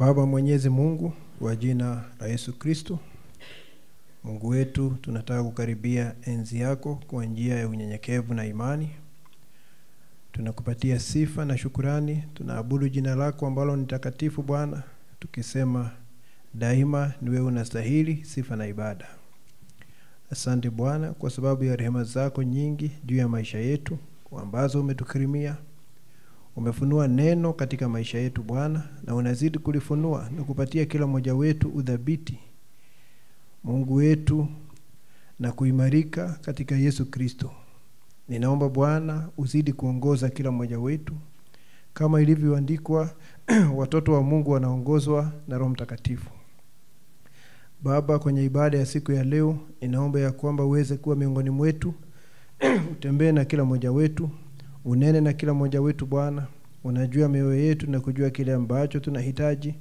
Baba Mwenyezi Mungu, kwa jina la Yesu Kristo, Mungu wetu, tunataka kukaribia enzi yako kwa njia ya unyenyekevu na imani. Tunakupatia sifa na shukurani, tunaabudu jina lako ambalo ni takatifu Bwana, tukisema daima ni wewe unastahili sifa na ibada. Asante Bwana kwa sababu ya rehema zako nyingi juu ya maisha yetu ambazo umetukirimia. Umefunua neno katika maisha yetu Bwana, na unazidi kulifunua na kupatia kila mmoja wetu udhabiti, Mungu wetu, na kuimarika katika Yesu Kristo. Ninaomba Bwana uzidi kuongoza kila mmoja wetu kama ilivyoandikwa watoto wa Mungu wanaongozwa na Roho Mtakatifu. Baba, kwenye ibada ya siku ya leo, ninaomba ya kwamba uweze kuwa miongoni mwetu, utembee na kila mmoja wetu, unene na kila mmoja wetu Bwana. Unajua mioyo yetu na kujua kile ambacho tunahitaji.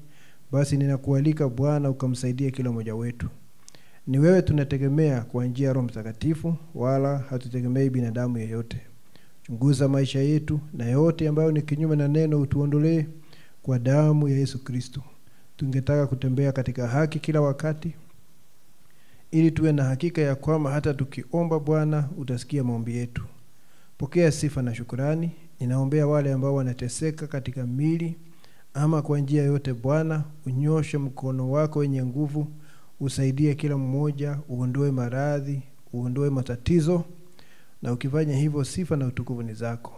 Basi ninakualika Bwana ukamsaidie kila mmoja wetu. Ni wewe tunategemea kwa njia ya Roho Mtakatifu, wala hatutegemei binadamu yeyote. Chunguza maisha yetu, na yote ambayo ni kinyume na neno utuondolee kwa damu ya Yesu Kristo. Tungetaka kutembea katika haki kila wakati, ili tuwe na hakika ya kwamba hata tukiomba Bwana utasikia maombi yetu. Pokea sifa na shukrani. Ninaombea wale ambao wanateseka katika mili ama kwa njia yote Bwana, unyoshe mkono wako wenye nguvu, usaidie kila mmoja, uondoe maradhi, uondoe matatizo, na ukifanya hivyo sifa na utukufu ni zako.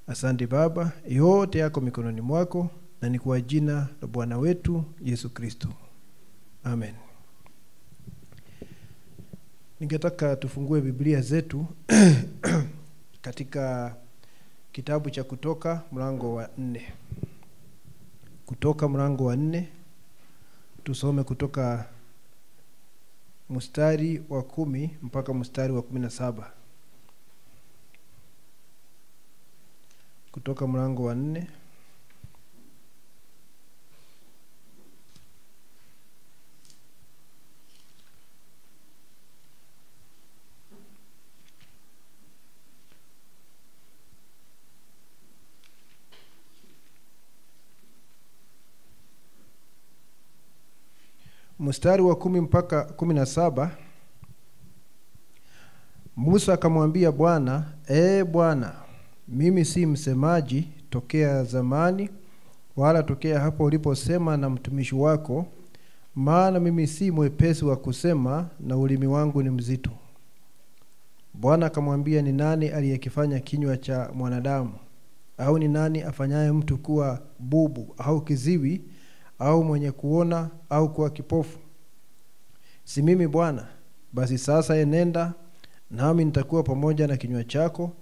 Asante Baba, yote yako mikononi mwako, na ni kwa jina la Bwana wetu Yesu Kristo. Amen. Ningetaka tufungue Biblia zetu katika kitabu cha Kutoka mlango wa 4. Kutoka mlango wa 4, tusome kutoka mstari wa 10 mpaka mstari wa 17. Kutoka mlango wa 4 mstari wa 10 mpaka 17. Musa akamwambia Bwana, Bwana, mimi si msemaji tokea zamani, wala tokea hapo uliposema na mtumishi wako, maana mimi si mwepesi wa kusema na ulimi wangu ni mzito. Bwana akamwambia, ni nani aliyekifanya kinywa cha mwanadamu? Au ni nani afanyaye mtu kuwa bubu au kiziwi au mwenye kuona au kuwa kipofu? Si mimi Bwana? Basi sasa enenda, nami nitakuwa pamoja na kinywa chako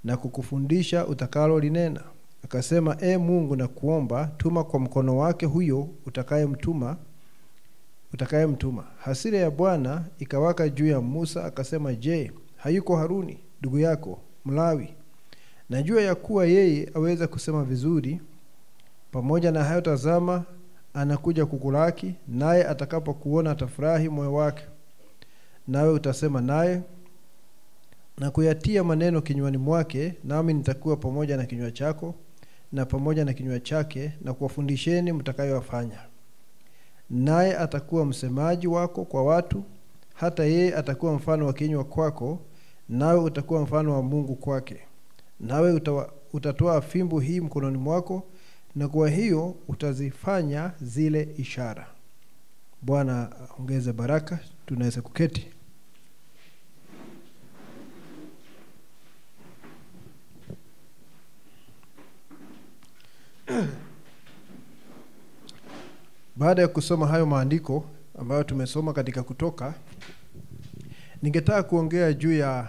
na kukufundisha utakalo linena. Akasema, Mungu, na kuomba tuma kwa mkono wake huyo utakayemtuma. Hasira ya Bwana ikawaka juu ya Musa, akasema, je, hayuko Haruni ndugu yako Mlawi? Najua ya kuwa yeye aweza kusema vizuri. Pamoja na hayo, tazama, anakuja kukulaki, naye atakapokuona atafurahi moyo wake. Nawe utasema naye na kuyatia maneno kinywani mwake, nami nitakuwa pamoja na kinywa chako na pamoja na kinywa chake, na kuwafundisheni mtakayowafanya. Naye atakuwa msemaji wako kwa watu, hata yeye atakuwa mfano wa kinywa kwako, nawe utakuwa mfano wa Mungu kwake. Nawe utatoa fimbo hii mkononi mwako, na kwa hiyo utazifanya zile ishara. Bwana ongeze baraka. Tunaweza kuketi. Baada ya kusoma hayo maandiko ambayo tumesoma katika Kutoka, ningetaka kuongea juu ya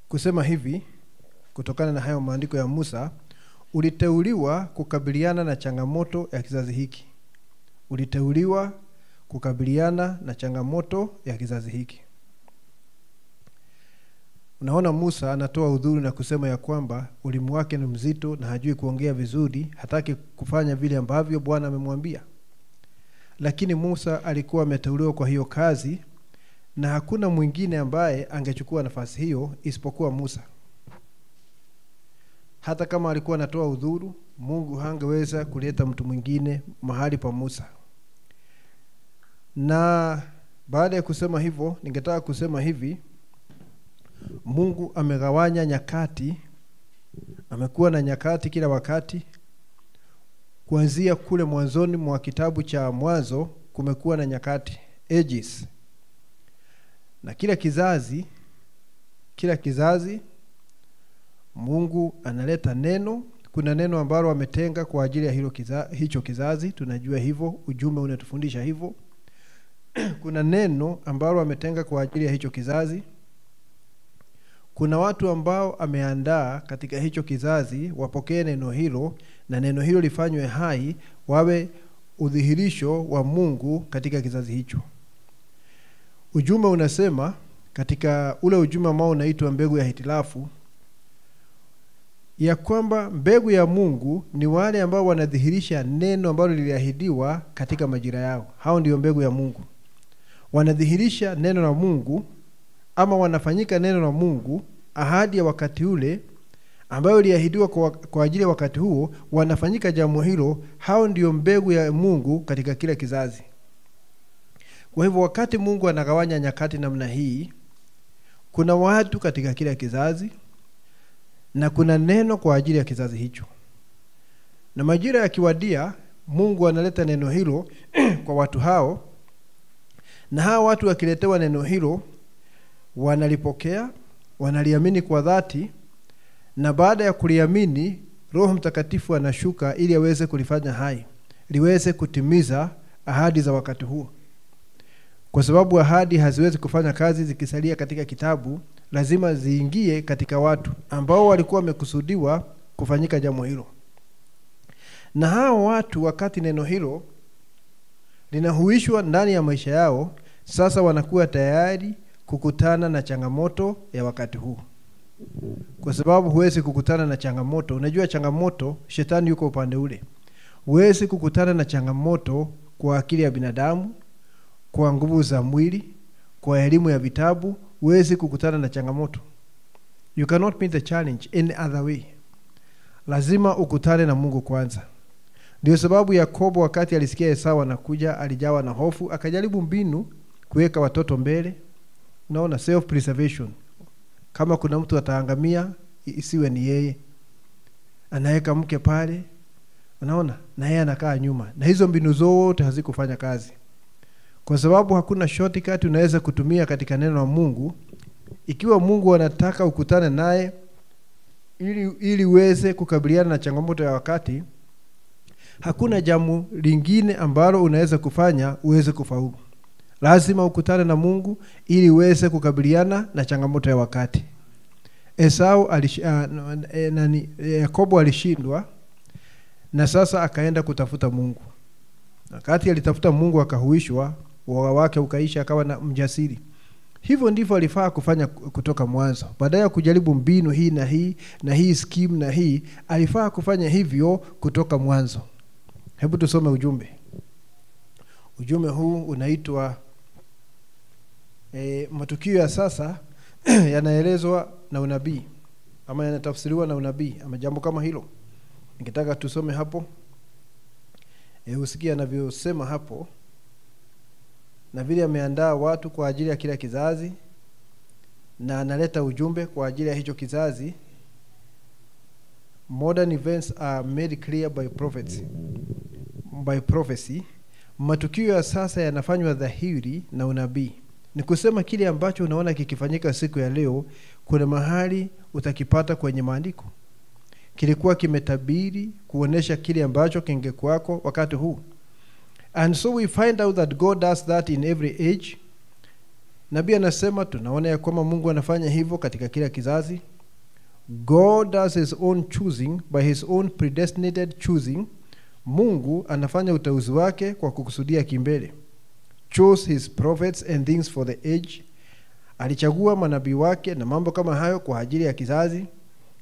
kusema hivi, kutokana na hayo maandiko ya Musa, uliteuliwa kukabiliana na changamoto ya kizazi hiki. Uliteuliwa kukabiliana na changamoto ya kizazi hiki. Unaona, Musa anatoa udhuru na kusema ya kwamba ulimi wake ni mzito na hajui kuongea vizuri, hataki kufanya vile ambavyo Bwana amemwambia. Lakini Musa alikuwa ameteuliwa kwa hiyo kazi, na hakuna mwingine ambaye angechukua nafasi hiyo isipokuwa Musa. Hata kama alikuwa anatoa udhuru, Mungu hangeweza kuleta mtu mwingine mahali pa Musa. Na baada ya kusema hivyo, ningetaka kusema hivi: Mungu amegawanya nyakati, amekuwa na nyakati kila wakati. Kuanzia kule mwanzoni mwa kitabu cha Mwanzo kumekuwa na nyakati, ages. Na kila kizazi Mungu analeta neno. Kuna neno ambalo ametenga kwa ajili ya hicho kizazi, tunajua hivyo, ujumbe unatufundisha hivyo. Kuna neno ambalo ametenga kwa ajili ya hicho kizazi. Kuna watu ambao ameandaa katika hicho kizazi wapokee neno hilo, na neno hilo lifanywe hai, wawe udhihirisho wa Mungu katika kizazi hicho. Ujumbe unasema katika ule ujumbe ambao unaitwa mbegu ya hitilafu, ya kwamba mbegu ya Mungu ni wale ambao wanadhihirisha neno ambalo liliahidiwa katika majira yao. Hao ndio mbegu ya Mungu. Wanadhihirisha neno la Mungu, ama wanafanyika neno la Mungu, ahadi ya wakati ule ambayo iliahidiwa kwa ajili ya wakati huo, wanafanyika jambo hilo. Hao ndio mbegu ya Mungu katika kila kizazi. Kwa hivyo wakati Mungu anagawanya nyakati namna hii, kuna watu katika kila kizazi na kuna neno kwa ajili ya kizazi hicho. Na majira yakiwadia, Mungu analeta neno hilo kwa watu hao, na hao watu wakiletewa neno hilo wanalipokea, wanaliamini kwa dhati, na baada ya kuliamini Roho Mtakatifu anashuka ili aweze kulifanya hai, liweze kutimiza ahadi za wakati huo. Kwa sababu ahadi haziwezi kufanya kazi zikisalia katika kitabu, lazima ziingie katika watu ambao walikuwa wamekusudiwa kufanyika jambo hilo. Na hao watu, wakati neno hilo linahuishwa ndani ya maisha yao, sasa wanakuwa tayari kukutana na changamoto ya wakati huu. Kwa sababu huwezi kukutana na changamoto, unajua changamoto, shetani yuko upande ule. Huwezi kukutana na changamoto kwa akili ya binadamu, kwa nguvu za mwili, kwa elimu ya vitabu. Huwezi kukutana na changamoto. You cannot meet the challenge any other way. Lazima ukutane na Mungu kwanza. Ndio sababu Yakobo wakati alisikia Esau anakuja, alijawa na hofu, akajaribu mbinu kuweka watoto mbele. Unaona, self preservation. Kama kuna mtu ataangamia, isiwe ni yeye. Anaweka mke pale, unaona, na yeye anakaa nyuma. Na hizo mbinu zote hazikufanya kazi. Kwa sababu hakuna shortcut unaweza kutumia katika neno la Mungu. Ikiwa Mungu anataka ukutane naye ili uweze kukabiliana na changamoto ya wakati, hakuna jambo lingine ambalo unaweza kufanya uweze kufaulu. Lazima ukutane na Mungu ili uweze kukabiliana na changamoto ya wakati. Yakobo alishindwa, na sasa akaenda kutafuta Mungu. Wakati alitafuta Mungu akahuishwa, uoga wake ukaisha, akawa na mjasiri. Hivyo ndivyo alifaa kufanya kutoka mwanzo. Badala ya kujaribu mbinu hii na hii na hii scheme na hii, alifaa kufanya hivyo kutoka mwanzo. Hebu tusome ujumbe. Ujumbe huu unaitwa matukio ya sasa yanaelezwa na unabii, ama yanatafsiriwa na unabii, ama jambo kama hilo. Ningetaka tusome hapo. Usikie anavyosema hapo, na vile ameandaa watu kwa ajili ya kila kizazi, na analeta ujumbe kwa ajili ya hicho kizazi. Modern events are made clear by prophecy. Matukio ya sasa yanafanywa dhahiri na unabii. Ni kusema kile ambacho unaona kikifanyika siku ya leo, kuna mahali utakipata kwenye maandiko. Kilikuwa kimetabiri kuonesha kile ambacho kingekuwako wakati huu. And so we find out that God does that in every age. Nabii anasema tunaona ya kwamba Mungu anafanya hivyo katika kila kizazi. God does his own choosing by his own predestinated choosing. Mungu anafanya uteuzi wake kwa kukusudia kimbele. Chose his prophets and things for the age. Alichagua manabii wake na mambo kama hayo kwa ajili ya kizazi.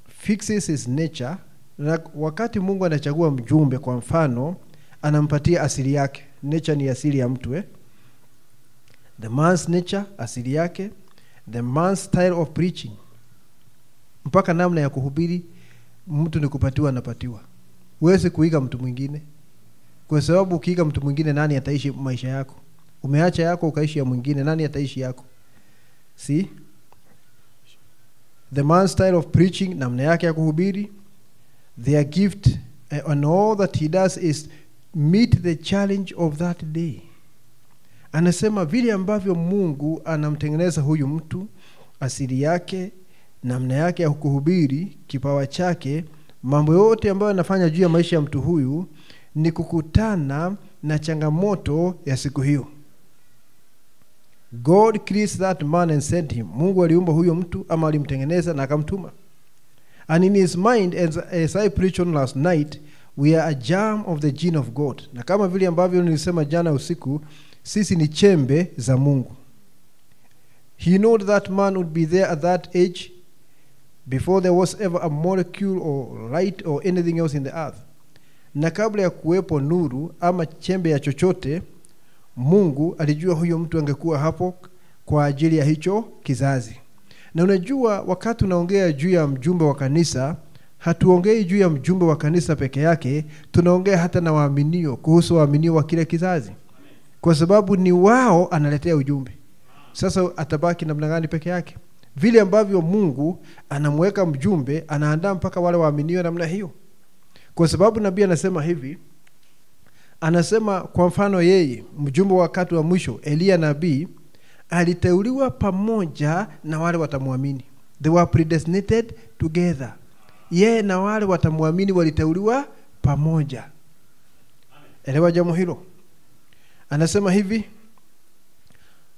Fixes his nature. Na wakati Mungu anachagua mjumbe, kwa mfano, anampatia asili yake. Nature ni asili ya mtu. The man's nature, asili yake. The man's style of preaching, mpaka namna ya kuhubiri mtu ni kupatiwa anapatiwa. Huwezi kuiga mtu mwingine. Kwa sababu ukiiga mtu mwingine, nani ataishi maisha yako? Umeacha yako ukaishi ya mwingine, nani ataishi yako? See? The man's style of preaching, namna yake ya kuhubiri, their gift, and all that he does is meet the challenge of that day. Anasema vile ambavyo Mungu anamtengeneza huyu mtu, asili yake, namna yake ya kuhubiri, kipawa chake, mambo yote ambayo anafanya juu ya maisha ya mtu huyu ni kukutana na changamoto ya siku hiyo. God creates that man and sent him. Mungu aliumba huyo mtu ama alimtengeneza na akamtuma. And in his mind, as I preached on last night, we are a germ of the gene of God. Na kama vile ambavyo nilisema jana usiku, sisi ni chembe za Mungu. He knew that man would be there at that age before there was ever a molecule or light or anything else in the earth. Na kabla ya kuwepo nuru ama chembe ya chochote, Mungu alijua huyo mtu angekuwa hapo kwa ajili ya hicho kizazi. Na unajua wakati unaongea juu ya mjumbe wa kanisa, hatuongei juu ya mjumbe wa kanisa peke yake, tunaongea hata na waaminio, kuhusu waaminio wa kile kizazi. Kwa sababu ni wao analetea ujumbe. Sasa atabaki namna gani peke yake? Vile ambavyo Mungu anamweka mjumbe, anaandaa mpaka wale waaminio namna hiyo. Kwa sababu nabii anasema hivi, anasema kwa mfano yeye, mjumbe wakati wa mwisho, Elia nabii, aliteuliwa pamoja na wale watamuamini. They were predestinated together. Yeye na wale watamuamini waliteuliwa pamoja. Elewa jambo hilo. Anasema hivi,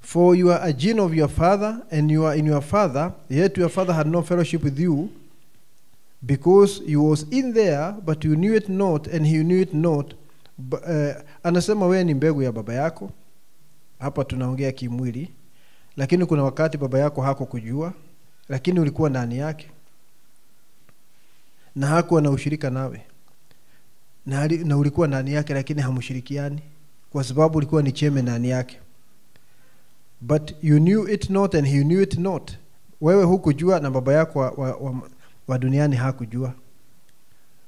for you are a gene of your father, and you are in your father, yet your father had no fellowship with you, because he was in there, but you knew it not, and he knew it not. Anasema wewe ni mbegu ya baba yako. Hapa tunaongea kimwili, lakini kuna wakati baba yako hakukujua, lakini ulikuwa ndani yake, na hakuwa na ushirika nawe, na ulikuwa ndani yake, lakini hamshirikiani kwa sababu ulikuwa ni chembe ndani yake. But you knew it not, and he knew it not. Wewe hukujua na baba yako wa duniani hakujua,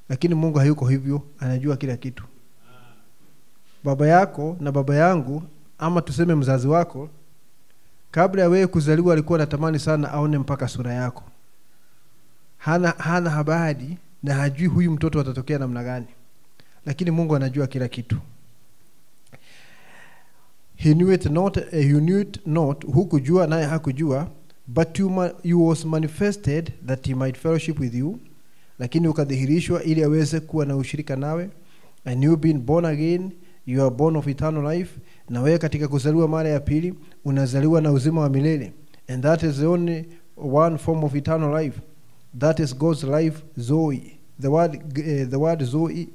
lakini Mungu hayuko hivyo, anajua kila kitu. Baba yako na baba yangu, ama tuseme mzazi wako, kabla ya wewe kuzaliwa alikuwa anatamani sana aone mpaka sura yako. Hana habari na hajui huyu mtoto atatokea namna gani, lakini Mungu anajua kila kitu. He knew it not, you knew it not, hukujua naye hakujua, but you was manifested that he might fellowship with you, lakini ukadhihirishwa ili aweze kuwa na ushirika nawe. And you been born again, you are born of eternal life. Na wewe katika kuzaliwa mara ya pili unazaliwa na uzima wa milele. And that is the only one form of eternal life. That is God's life, Zoe. The word Zoe,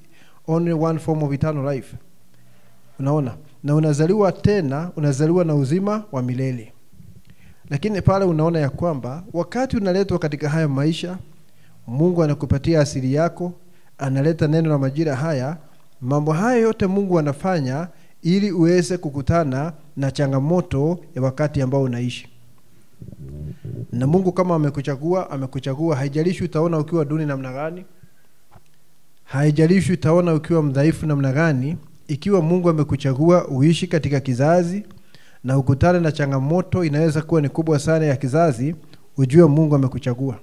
only one form of eternal life. Unaona? Na unazaliwa tena, unazaliwa na uzima wa milele. Lakini pale unaona ya kwamba wakati unaletwa katika haya maisha, Mungu anakupatia asili yako, analeta neno la majira haya. Mambo haya yote Mungu anafanya ili uweze kukutana na changamoto ya wakati ambao unaishi. Na Mungu kama amekuchagua, haijalishi utaona ukiwa duni namna gani, haijalishi utaona ukiwa mdhaifu namna gani. Ikiwa Mungu amekuchagua uishi katika kizazi na ukutane na changamoto inaweza kuwa ni kubwa sana ya kizazi, ujue Mungu amekuchagua.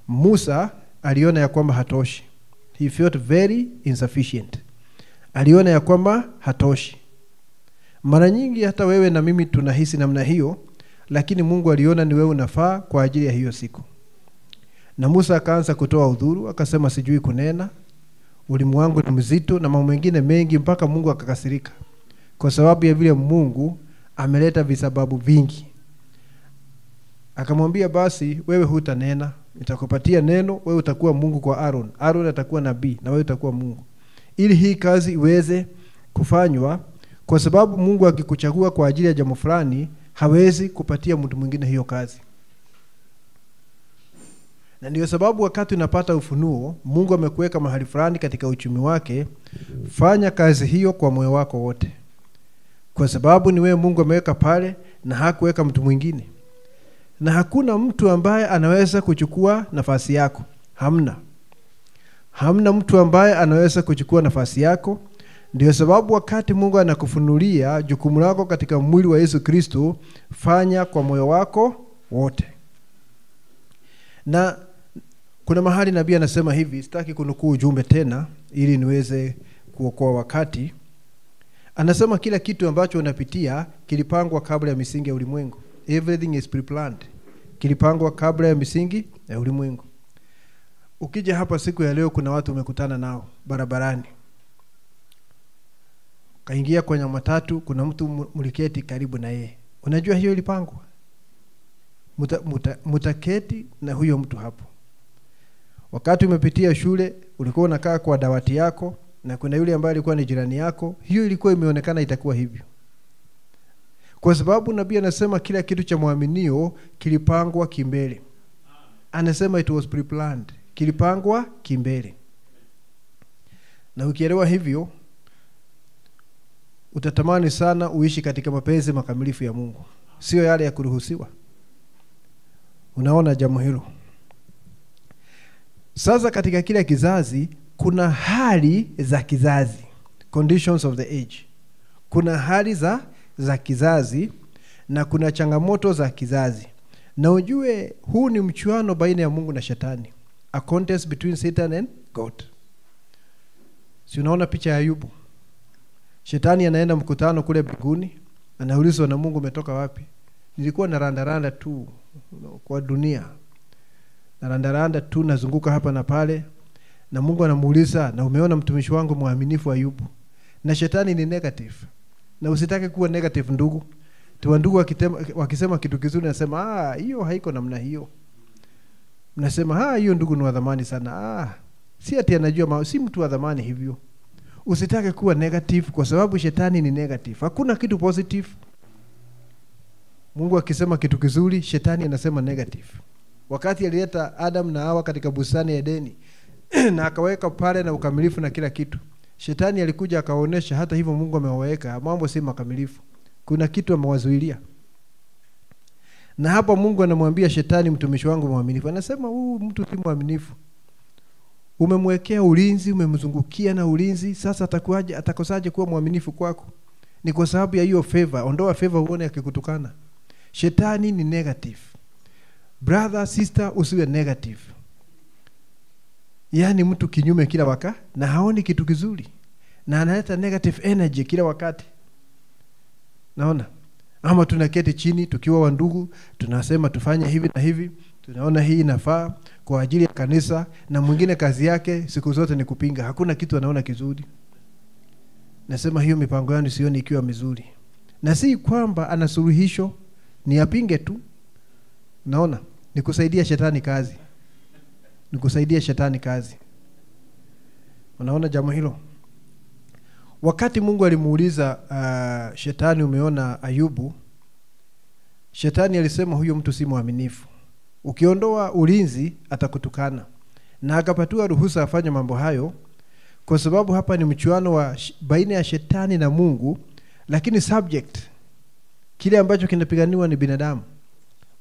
Musa aliona ya kwamba hatoshi. He felt very insufficient. Aliona ya kwamba hatoshi. Mara nyingi hata wewe na mimi tunahisi namna hiyo, lakini Mungu aliona ni wewe unafaa kwa ajili ya hiyo siku. Na Musa akaanza kutoa udhuru, akasema sijui kunena, ulimi wangu ni mzito na mambo mengine mengi, mpaka Mungu akakasirika. Kwa sababu ya vile Mungu ameleta visababu vingi. Akamwambia basi wewe hutanena, nitakupatia neno, wewe utakuwa Mungu kwa Aaron. Aaron atakuwa nabii na wewe utakuwa Mungu. Ili hii kazi iweze kufanywa, kwa sababu Mungu akikuchagua kwa ajili ya jambo fulani, hawezi kupatia mtu mwingine hiyo kazi. Na ndio sababu wakati unapata ufunuo, Mungu amekuweka mahali fulani katika uchumi wake, fanya kazi hiyo kwa moyo wako wote. Kwa sababu ni wewe Mungu ameweka pale na hakuweka mtu mwingine. Na hakuna mtu ambaye anaweza kuchukua nafasi yako. Hamna. Hamna mtu ambaye anaweza kuchukua nafasi yako. Ndio sababu wakati Mungu anakufunulia jukumu lako katika mwili wa Yesu Kristo, fanya kwa moyo wako wote. Na kuna mahali nabii anasema hivi, sitaki kunukuu ujumbe tena ili niweze kuokoa wakati. Anasema kila kitu ambacho unapitia kilipangwa kabla ya misingi ya ulimwengu. Everything is pre-planned. Kilipangwa kabla ya misingi ya ulimwengu. Ukija hapa siku ya leo, kuna watu umekutana nao barabarani. Kaingia kwenye matatu, kuna mtu mliketi karibu na yeye. Unajua hiyo ilipangwa. Mutaketi na huyo mtu hapo. Wakati umepitia shule, ulikuwa unakaa kwa dawati yako na kuna yule ambaye alikuwa ni jirani yako, hiyo ilikuwa imeonekana itakuwa hivyo. Kwa sababu nabii anasema kila kitu cha muaminio kilipangwa kimbele. Anasema it was pre-planned. Kilipangwa kimbele. Na ukielewa hivyo, utatamani sana uishi katika mapenzi makamilifu ya Mungu, sio yale ya kuruhusiwa. Unaona jambo hilo? Sasa katika kila kizazi kuna hali za kizazi, conditions of the age. Kuna hali za kizazi na kuna changamoto za kizazi. Na ujue huu ni mchuano baina ya Mungu na Shetani. A contest between Satan and God. Si unaona picha ya Ayubu? Shetani anaenda mkutano kule mbinguni, anaulizwa na Mungu, umetoka wapi? Nilikuwa na randa tu kwa dunia. Na randa tu nazunguka hapa na pale. Na Mungu anamuuliza, na umeona mtumishi wangu mwaminifu Ayubu? Na Shetani ni negative. Na usitake kuwa negative ndugu. Tuwa ndugu wakisema kitu kizuri nasema, hiyo haiko namna hiyo. Mnasema, hiyo ndugu ni wa dhamani sana. Si ati anajua, si mtu wa dhamani hivyo. Usitake kuwa negative kwa sababu Shetani ni negative. Hakuna kitu positive. Mungu akisema kitu kizuri, Shetani anasema negative. Wakati alileta Adam na Hawa katika bustani ya Edeni na akaweka pale na ukamilifu na kila kitu, Shetani alikuja akaonesha hata hivyo Mungu amewaweka mambo si makamilifu. Kuna kitu amewazuilia. Na hapa Mungu anamwambia Shetani, mtumishi wangu mwaminifu. Anasema huyu mtu si mwaminifu. Umemwekea ulinzi, umemzungukia na ulinzi, sasa atakosaje kuwa mwaminifu kwako? Ni kwa sababu ya hiyo favor. Ondoa favor uone akikutukana. Shetani ni negative. Brother, sister, usiwe negative. Yaani mtu kinyume kila wakati na haoni kitu kizuri. Na analeta negative energy kila wakati. Naona? Ama tunaketi chini tukiwa wandugu, tunasema tufanye hivi na hivi, tunaona hii inafaa kwa ajili ya kanisa, na mwingine kazi yake siku zote ni kupinga. Hakuna kitu anaona kizuri. Nasema hiyo mipango yangu sioni ikiwa mizuri. Na si kwamba ana suluhisho, ni apinge tu. Naona? Ni kusaidia Shetani kazi. Ni kusaidia Shetani kazi. Unaona jambo hilo? Wakati Mungu alimuuliza Shetani, umeona Ayubu? Shetani alisema huyo mtu si mwaminifu. Ukiondoa ulinzi atakutukana. Na akapatiwa ruhusa afanye mambo hayo kwa sababu hapa ni mchuano wa baina ya Shetani na Mungu, lakini subject kile ambacho kinapiganiwa ni binadamu.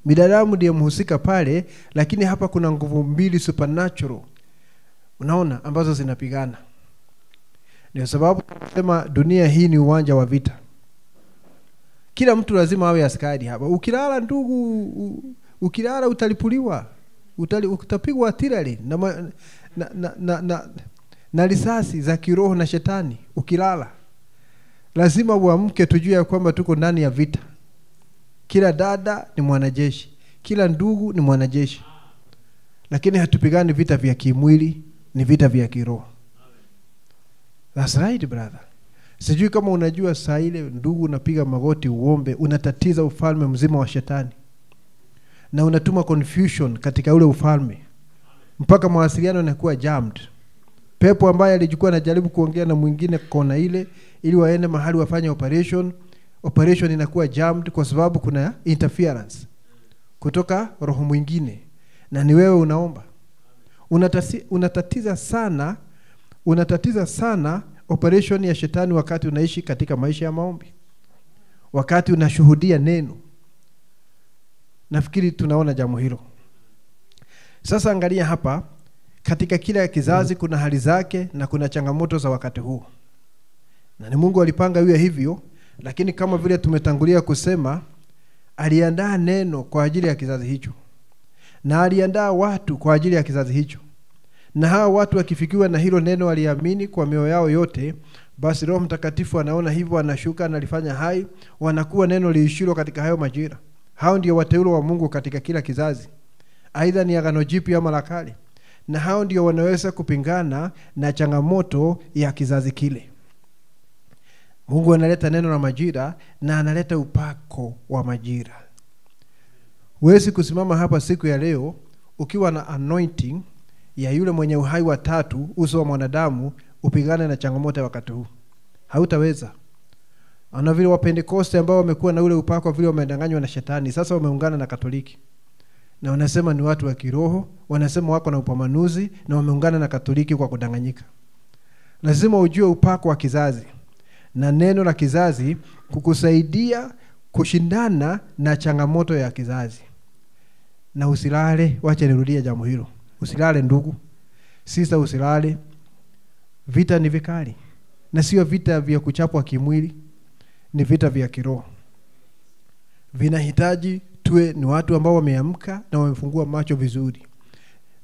Binadamu ndiye mhusika pale, lakini hapa kuna nguvu mbili supernatural. Unaona ambazo zinapigana. Ndio sababu tunasema dunia hii ni uwanja wa vita. Kila mtu lazima awe askari hapa. Ukilala ndugu, ukilala utalipuliwa. Utapigwa artillery na risasi za kiroho na Shetani. Ukilala lazima uamke, tujue kwamba tuko ndani ya vita. Kila dada ni mwanajeshi, kila ndugu ni mwanajeshi. Lakini hatupigani vita vya kimwili, ni vita vya kiroho. That's right brother. Sijui kama unajua saa ile ndugu unapiga magoti uombe, unatatiza ufalme mzima wa Shetani. Na unatuma confusion katika ule ufalme. Mpaka mawasiliano yanakuwa jammed. Pepo ambaye alijikuwa anajaribu kuongea na mwingine kona ile ili waende mahali wafanye operation inakuwa jammed kwa sababu kuna interference kutoka roho mwingine. Na ni wewe unaomba. Unatatiza sana operation ya Shetani wakati unaishi katika maisha ya maombi. Wakati unashuhudia neno. Nafikiri tunaona jambo hilo. Sasa angalia hapa, Katika kila kizazi kuna hali zake na kuna changamoto za wakati huu. Na ni Mungu alipanga iwe hivyo, lakini kama vile tumetangulia kusema, aliandaa neno kwa ajili ya kizazi hicho. Na aliandaa watu kwa ajili ya kizazi hicho. Na hao watu wakifikiwa na hilo neno waliamini kwa mioyo yao yote, basi Roho Mtakatifu anaona hivyo, anashuka na alifanya hai, wanakuwa neno liishilo katika hayo majira. Hao ndio wateule wa Mungu katika kila kizazi, aidha ni Agano Jipya ama la Kale. Na hao ndio wanaweza kupingana na changamoto ya kizazi kile. Mungu analeta neno la majira na analeta upako wa majira. Huwezi kusimama hapa siku ya leo ukiwa na anointing ya yule mwenye uhai wa tatu uso wa mwanadamu upigane na changamoto ya wakati huu. Hautaweza. Ana vile wa Pentecost ambao wamekuwa na ule upako vile wamedanganywa na shetani, sasa wameungana na Katoliki. Na wanasema ni watu wa kiroho, wanasema wako na upamanuzi, na wameungana na Katoliki kwa kudanganyika. Lazima ujue upako wa kizazi na neno la kizazi kukusaidia kushindana na changamoto ya kizazi. Na usilale, wacha nirudie jambo hilo. Usilale ndugu. Sister, usilale. Vita ni vikali. Na sio vita vya kuchapwa kimwili, ni vita vya kiroho. Vinahitaji tuwe ni watu ambao wameamka na wamefungua macho vizuri.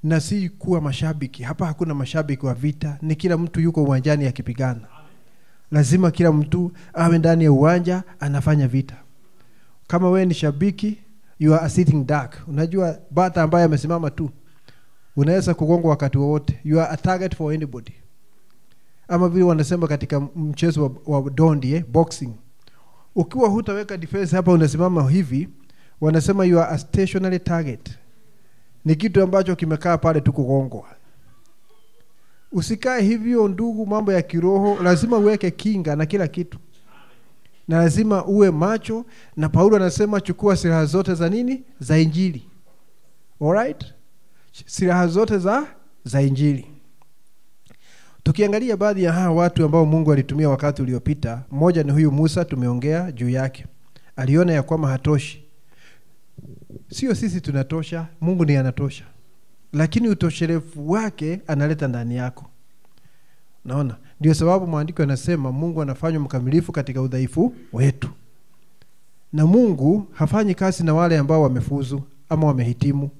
Na si kuwa mashabiki. Hapa hakuna mashabiki wa vita, ni kila mtu yuko uwanjani akipigana. Lazima kila mtu awe ndani ya uwanja anafanya vita. Kama wewe ni shabiki, you are a sitting duck. Unajua bata ambaye amesimama tu, unaweza kugongwa wakati wowote. You are a target for anybody. Ama vile wanasema katika mchezo wa dondi, boxing. Ukiwa hutaweka defense hapa unasimama hivi, wanasema you are a stationary target. Ni kitu ambacho kimekaa pale tu kugongwa. Usikae hivyo ndugu, mambo ya kiroho lazima uweke kinga na kila kitu. Na lazima uwe macho, na Paulo anasema chukua silaha zote za nini? Za Injili. Alright? Silaha zote za Injili. Tukiangalia baadhi ya hawa watu ambao Mungu alitumia wakati uliopita, mmoja ni huyu Musa, tumeongea juu yake. Aliona ya kwamba hatoshi. Sio sisi tunatosha, Mungu ndiye anatosha. Lakini utoshelevu wake analeta ndani yako. Naona, ndio sababu maandiko yanasema Mungu anafanya mkamilifu katika udhaifu wetu. Na Mungu hafanyi kazi na wale ambao wamefuzu ama wamehitimu.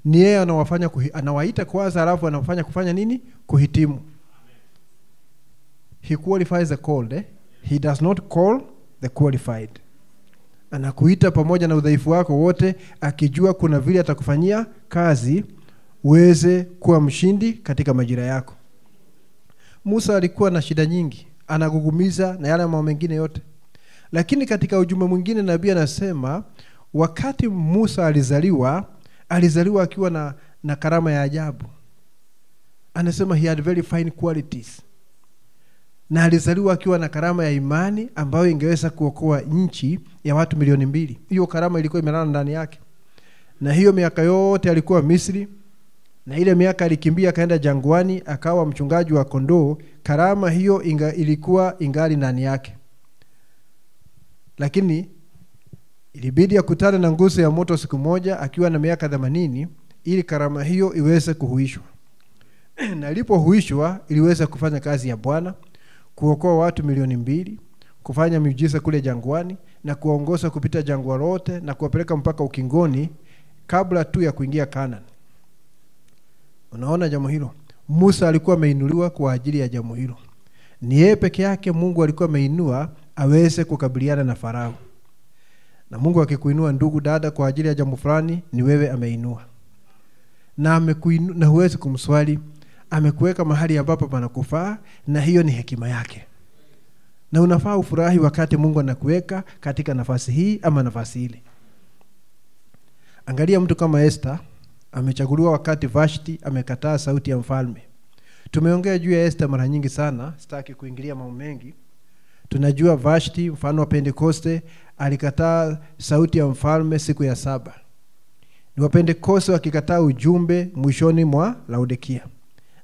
Ni yeye anawafanya anawaita kwanza, alafu anafanya kufanya nini? Kuhitimu. He qualifies the called, He does not call the qualified. Anakuita pamoja na udhaifu wako wote, akijua kuna vile atakufanyia kazi uweze kuwa mshindi katika majira yako. Musa alikuwa na shida nyingi, anagugumiza na yale mambo mengine yote. Lakini katika ujumbe mwingine nabii anasema wakati Musa alizaliwa akiwa na karama ya ajabu. Anasema he had very fine qualities. Na alizaliwa akiwa na karama ya imani ambayo ingeweza kuokoa nchi ya watu 2,000,000. Hiyo karama ilikuwa imelala ndani yake. Na hiyo miaka yote alikuwa Misri. Na ile miaka alikimbia kaenda jangwani akawa mchungaji wa kondoo. Karama hiyo ilikuwa ingali ndani yake. Lakini ilibidi akutane na nguzo ya moto siku moja akiwa na miaka 80 ili karama hiyo iweze kuhuishwa. Na ilipohuishwa iliweza kufanya kazi ya Bwana, kuokoa watu 2,000,000, kufanya miujiza kule jangwani na kuongoza kupita jangwa lote na kuwapeleka mpaka ukingoni kabla tu ya kuingia Kanani. Unaona jambo hilo? Musa alikuwa ameinuliwa kwa ajili ya jambo hilo. Ni yeye peke yake Mungu alikuwa ameinua aweze kukabiliana na Farao. Na Mungu akikuinua ndugu dada kwa ajili ya jambo fulani, ni wewe ameinua. Na amekuinua na huwezi kumswali, amekuweka mahali ambapo panakufaa, na hiyo ni hekima yake. Na unafaa ufurahi wakati Mungu anakuweka katika nafasi hii ama nafasi ile. Angalia mtu kama Esther, amechaguliwa wakati Vashti amekataa sauti ya mfalme. Tumeongea juu ya Esther mara nyingi sana, sitaki kuingilia mambo mengi. Tunajua Vashti mfano wa Pentekoste alikataa sauti ya mfalme siku ya 7. Ni wa Pentekoste wakikataa ujumbe mwishoni mwa Laodikia.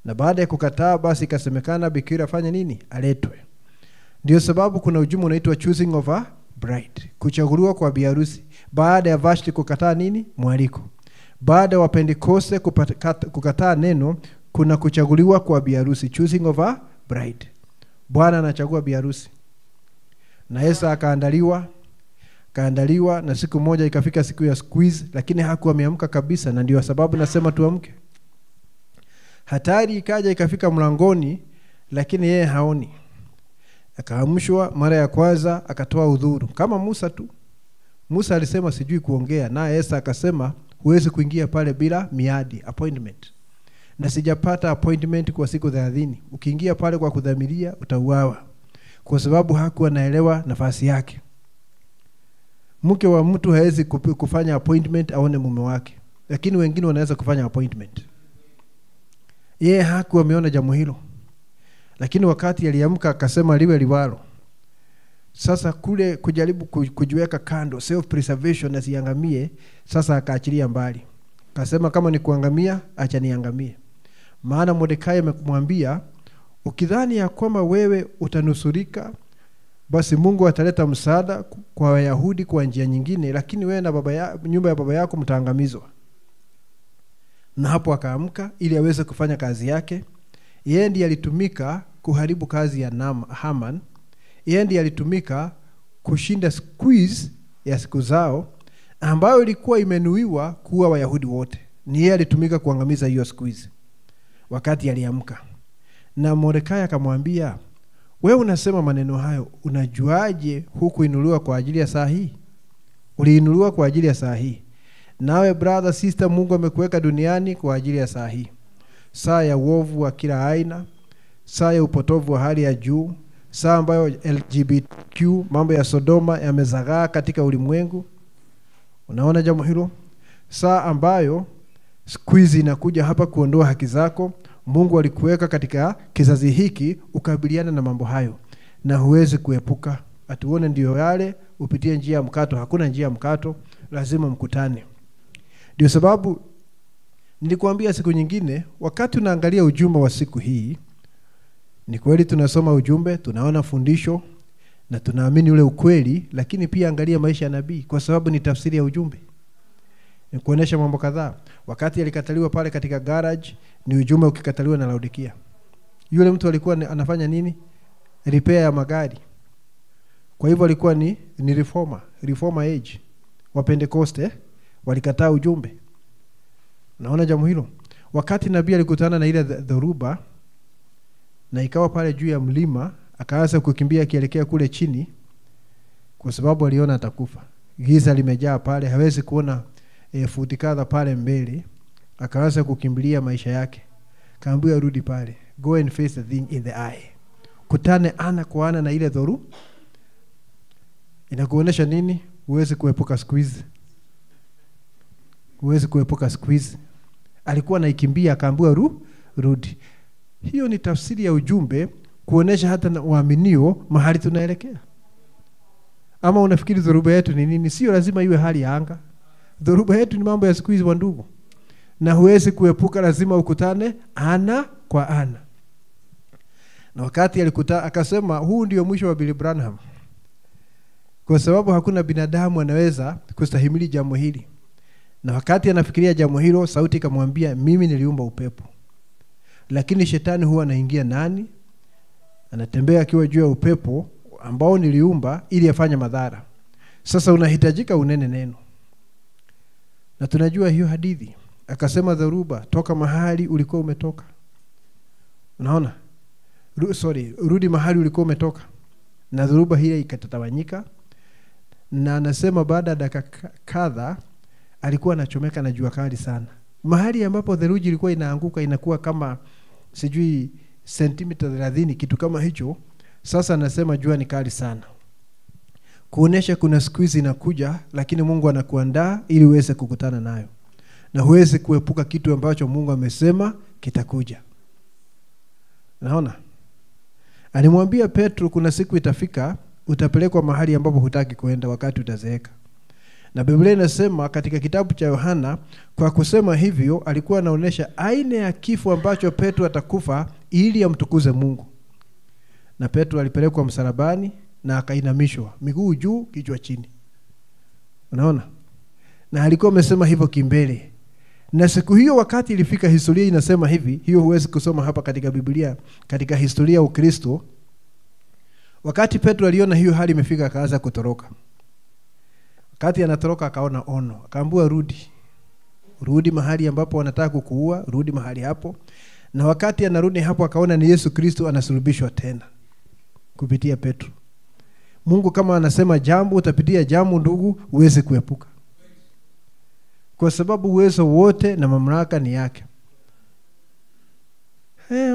Na baada ya kukataa basi ikasemekana bikira fanya nini? Aletwe. Ndio sababu kuna ujumbe unaitwa choosing of a bride, kuchaguliwa kwa biharusi, baada ya Vashti kukataa nini? Mwaliko. Baada wa Pentekoste kukataa neno, kuna kuchaguliwa kwa biharusi, choosing of a bride. Bwana anachagua biharusi. Na Yesu akaandaliwa na siku moja ikafika siku ya squeeze, lakini hakuwa ameamka kabisa, na ndio sababu nasema tuamke. Hatari ikaja ikafika mlangoni, lakini yeye haoni. Akaamshwa mara ya kwanza, akatoa udhuru kama Musa tu. Musa alisema sijui kuongea, na Yesu akasema huwezi kuingia pale bila miadi, appointment. Na sijapata appointment kwa siku 30. Ukiingia pale kwa kudhamiria utauawa, kwa sababu hakuwa naelewa nafasi yake. Mke wa mtu hawezi kufanya appointment aone mume wake, lakini wengine wanaweza kufanya appointment. Yeye hakuwa ameona jambo hilo, lakini wakati aliamka akasema liwe liwalo. Sasa kule kujaribu kujiweka kando, self preservation asiangamie, sasa akaachilia mbali. Akasema kama ni kuangamia, acha niangamie. Maana Mordekai amemwambia, ukidhani ya kwamba wewe utanusurika, basi Mungu ataleta msaada kwa Wayahudi kwa njia nyingine, lakini wewe na nyumba ya baba yako mtaangamizwa. Na hapo akaamka ili aweze kufanya kazi yake. Yeye ndiye alitumika kuharibu kazi ya Haman. Yeye ndiye alitumika kushinda squeeze ya siku zao, ambayo ilikuwa imenuiwa kuwa Wayahudi wote. Ni yeye alitumika kuangamiza hiyo squeeze wakati aliamka. Na Mordekai akamwambia, wewe unasema maneno hayo, unajuaje hukuinuliwa kwa ajili ya saa hii? Uliinuliwa kwa ajili ya saa hii. Nawe brother, sister, Mungu amekuweka duniani kwa ajili ya saa hii. Saa ya uovu wa kila aina, saa ya upotovu wa hali ya juu, saa ambayo LGBTQ, mambo ya Sodoma yamezagaa katika ulimwengu. Unaona jambo hilo? Saa ambayo squeeze inakuja hapa kuondoa haki zako. Mungu alikuweka katika kizazi hiki ukabiliana na mambo hayo, na huwezi kuepuka. Atuone ndio yale, upitie njia ya mkato. Hakuna njia ya mkato, lazima mkutane. Ndio sababu nilikuambia siku nyingine, wakati unaangalia ujumbe wa siku hii, ni kweli tunasoma ujumbe, tunaona fundisho na tunaamini ule ukweli, lakini pia angalia maisha ya nabii, kwa sababu ni tafsiri ya ujumbe. Ni kuonesha mambo kadhaa. Wakati alikataliwa pale katika garage, ni ujumbe ukikataliwa na Laodikia. Yule mtu alikuwa anafanya nini? Repair ya magari. Kwa hivyo alikuwa ni reformer age. Wa Pentecoste walikataa ujumbe. Naona jambo hilo. Wakati nabii alikutana na ile dhoruba, na ikawa pale juu ya mlima, akaanza kukimbia akielekea kule chini, kwa sababu aliona atakufa. Giza limejaa pale, hawezi kuona futi kadha pale mbele. Akaanza kukimbilia maisha yake. Kaambiwa rudi pale, go and face the thing in the eye. Kutane ana kwa ana na ile dhoruba. Inakuonesha nini? Huwezi kuepuka squeeze. Huwezi kuepuka squeeze. Alikuwa anaikimbia, akaambiwa rudi. Hiyo ni tafsiri ya ujumbe, kuonesha hata waaminio mahali tunaelekea. Ama unafikiri dhoruba yetu ni nini? Sio lazima iwe hali ya anga. Dhoruba yetu ni mambo ya squeeze wa ndugu. Na huwezi kuepuka, lazima ukutane ana kwa ana. Na wakati akasema huu ndio mwisho wa Billy Branham, kwa sababu hakuna binadamu anaweza kustahimili jambo hili. Na wakati anafikiria jambo hilo, sauti ikamwambia, mimi niliumba upepo, lakini shetani huwa anaingia nani? Anatembea akiwa juu ya upepo ambao niliumba ili afanye madhara. Sasa unahitajika unene neno. Na tunajua hiyo hadithi. Akasema dhoruba, toka mahali ulikuwa umetoka. Unaona? Rudi mahali ulikuwa umetoka. Na dhoruba hile ikatatawanyika. Na anasema baada ya dakika kadhaa alikuwa anachomeka na jua kali sana. Mahali ambapo theluji ilikuwa inaanguka inakuwa kama sijui sentimita 30, kitu kama hicho. Sasa anasema jua ni kali sana. Kuonesha kuna squeeze inakuja, lakini Mungu anakuandaa ili uweze kukutana nayo. Na huwezi kuepuka kitu ambacho Mungu amesema kitakuja. Naona? Alimwambia Petro kuna siku itafika utapelekwa mahali ambapo hutaki kuenda wakati utazeeka. Na Biblia inasema katika kitabu cha Yohana, kwa kusema hivyo alikuwa anaonesha aina ya kifo ambacho Petro atakufa ili amtukuze Mungu. Na Petro alipelekwa msalabani na akainamishwa, miguu juu, kichwa chini. Unaona? Na alikuwa amesema hivyo kimbele. Na siku hiyo wakati ilifika, historia inasema hivi, hiyo huwezi kusoma hapa katika Biblia, katika historia ya Ukristo. Wakati Petro aliona hiyo hali imefika, akaanza kutoroka. Wakati anatoroka akaona ono, akaambiwa rudi mahali ambapo wanataka kukuua, rudi mahali hapo. Na wakati anarudi hapo akaona ni Yesu Kristo anasulubishwa tena kupitia Petro. Mungu kama anasema jambo, utapitia jambo ndugu, uweze kuepuka. Kwa sababu uwezo wote na mamlaka ni yake.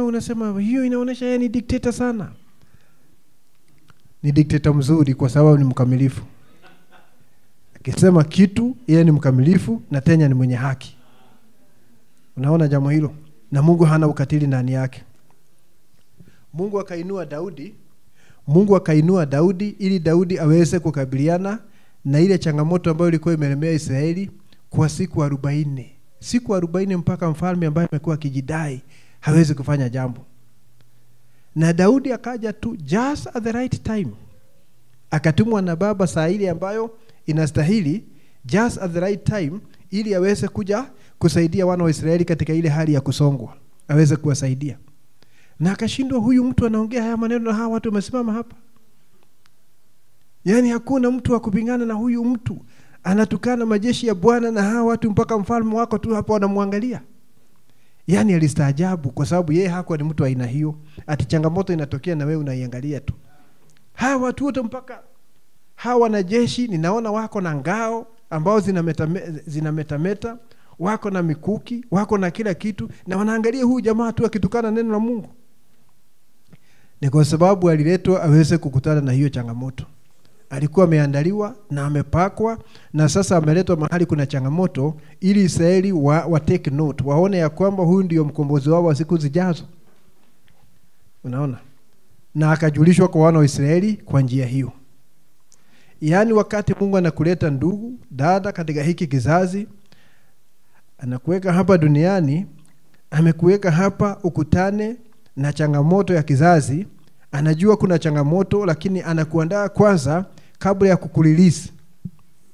Unasema hiyo inaonesha yeye ni dikteta sana. Ni dikteta mzuri kwa sababu ni mkamilifu. Akisema kitu, yeye ni mkamilifu na tena ni mwenye haki. Unaona jambo hilo? Na Mungu hana ukatili ndani yake. Mungu akainua Daudi ili Daudi aweze kukabiliana na ile changamoto ambayo ilikuwa imelemea Israeli kwa siku 40. Siku 40 mpaka mfalme ambaye amekuwa akijidai hawezi kufanya jambo. Na Daudi akaja tu just at the right time. Akatumwa na baba saa ile ambayo inastahili, just at the right time, ili aweze kuja kusaidia wana wa Israeli katika ile hali ya kusongwa. Aweze kuwasaidia. Na akashindwa, huyu mtu anaongea haya maneno na hawa watu wamesimama hapa. Yaani hakuna mtu wa kupingana na huyu mtu. Anatukana majeshi ya Bwana na hawa watu mpaka mfalme wako tu hapa wanamwangalia. Yaani alistaajabu kwa sababu yeye hakuwa ni mtu aina hiyo. Ati changamoto inatokea na wewe unaiangalia tu. Hawa watu wote mpaka hawa wanajeshi ninaona wako na ngao ambao zinametameta, wako na mikuki, wako na kila kitu, na wanaangalia huyu jamaa tu akitukana neno la Mungu. Ni kwa sababu aliletwa aweze kukutana na hiyo changamoto. Alikuwa ameandaliwa na amepakwa, na sasa ameletwa mahali kuna changamoto ili Israeli wa take note, waone ya kwamba huyu ndio mkombozi wao wa siku zijazo. Unaona? Na akajulishwa kwa wana wa Israeli kwa njia hiyo. Yaani wakati Mungu anakuleta ndugu, dada katika hiki kizazi, anakuweka hapa duniani, amekuweka hapa ukutane na changamoto ya kizazi. Anajua kuna changamoto, lakini anakuandaa kwanza kabla ya kukulilisi,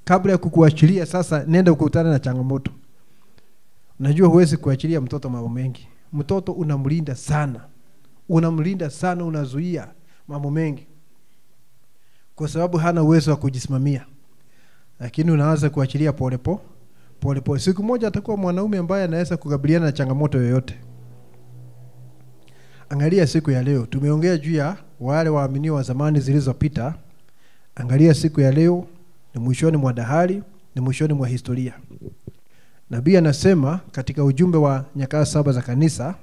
kabla ya kukuachilia sasa nenda ukutane na changamoto. Unajua huwezi kuachilia mtoto mambo mengi. Mtoto unamlinda sana. Unazuia mambo mengi. Kwa sababu hana uwezo wa kujisimamia. Lakini unaanza kuachilia pole. Siku moja atakuwa mwanaume ambaye anaweza kukabiliana na changamoto yoyote. Angalia siku ya leo. Tumeongea juu ya wale waamini wa zamani zilizopita. Angalia siku ya leo, ni mwishoni mwa dahari, ni mwishoni mwa historia. Nabii anasema katika ujumbe wa nyakati 7 za kanisa,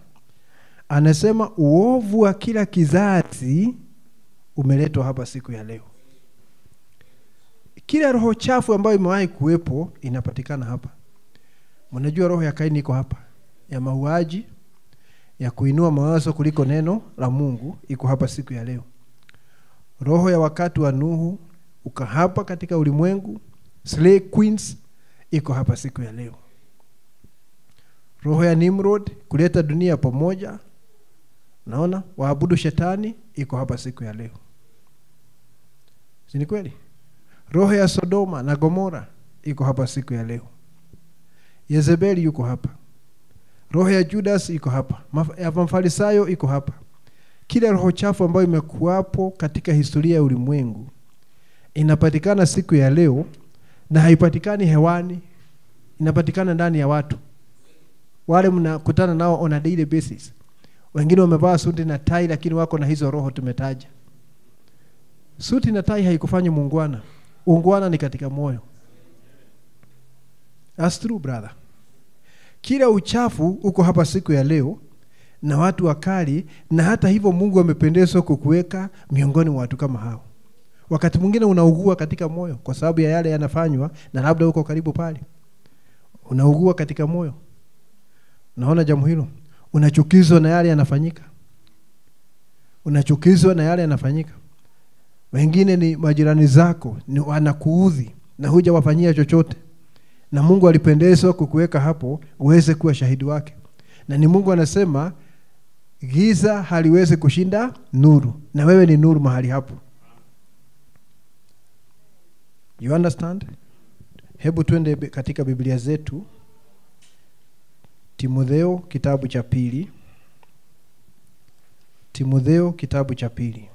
anasema uovu wa kila kizazi umeletwa hapa siku ya leo. Kila roho chafu ambayo imewahi kuwepo inapatikana hapa. Mnajua roho ya Kaini iko hapa, ya mauaji, ya kuinua mawazo kuliko neno la Mungu iko hapa siku ya leo. Roho ya wakati wa Nuhu uko hapa katika ulimwengu. Slay Queens iko hapa siku ya leo. Roho ya Nimrod kuleta dunia pamoja, naona waabudu shetani, iko hapa siku ya leo. Si ni kweli? Roho ya Sodoma na Gomora iko hapa siku ya leo. Yezebeli yuko hapa. Roho ya Judas iko hapa. Ya Mafarisayo iko hapa. Kila roho chafu ambayo imekuwapo katika historia ya ulimwengu inapatikana siku ya leo, na haipatikani hewani, inapatikana ndani ya watu. Wale mnakutana nao on a daily basis. Wengine wamevaa suti na tai lakini wako na hizo roho tumetaja. Suti na tai haikufanyi muungwana. Ungwana ni katika moyo. That's true, brother. Kila uchafu uko hapa siku ya leo na watu wakali, na hata hivyo Mungu amependezwa kukuweka miongoni mwa watu kama hao. Wakati mwingine unaugua katika moyo kwa sababu ya yale yanafanywa, na labda uko karibu pale. Unaugua katika moyo. Unaona jambo hilo? Unachukizwa na yale yanafanyika. Wengine ni majirani zako, ni wanakuudhi na huja wafanyia chochote. Na Mungu alipendezwa kukuweka hapo uweze kuwa shahidi wake. Na ni Mungu anasema giza haliwezi kushinda nuru, na wewe ni nuru mahali hapo. You understand? Hebu twende katika Biblia zetu Timotheo kitabu cha pili. Timotheo kitabu cha pili.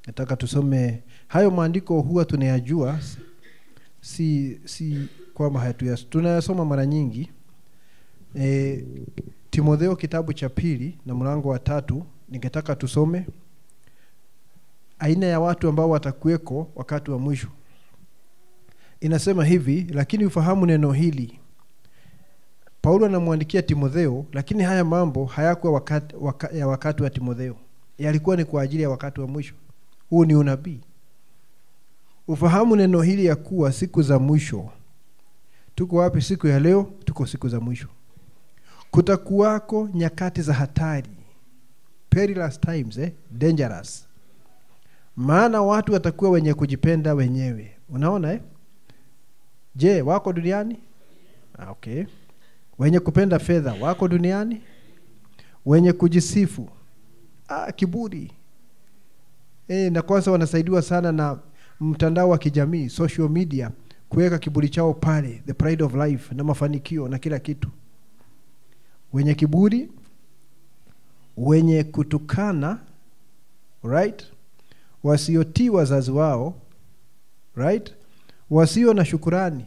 Nataka tusome hayo maandiko, huwa tunayajua, si kwamba hayatuyasoma, tunayasoma mara nyingi. Timotheo kitabu cha pili na mlango wa 3, ningetaka tusome aina ya watu ambao watakuweko wakati wa mwisho. Inasema hivi, lakini ufahamu neno hili. Paulo anamwandikia Timotheo, lakini haya mambo hayakuwa wakati wa Timotheo. Yalikuwa ni kwa ajili ya wakati wa mwisho. Huu ni unabii. Ufahamu neno hili ya kuwa siku za mwisho. Tuko wapi siku ya leo? Tuko siku za mwisho. Kutakuwako nyakati za hatari. Perilous times, dangerous. Maana watu watakuwa wenye kujipenda wenyewe. Unaona Je, wako duniani? Okay. Wenye kupenda fedha wako duniani? Wenye kujisifu. Kiburi. Na kwanza wanasaidiwa sana na mtandao wa kijamii, social media, kuweka kiburi chao pale, the pride of life na mafanikio na kila kitu. Wenye kiburi, wenye kutukana, right? Wasiotii wazazi wao, right? Wasio na shukrani.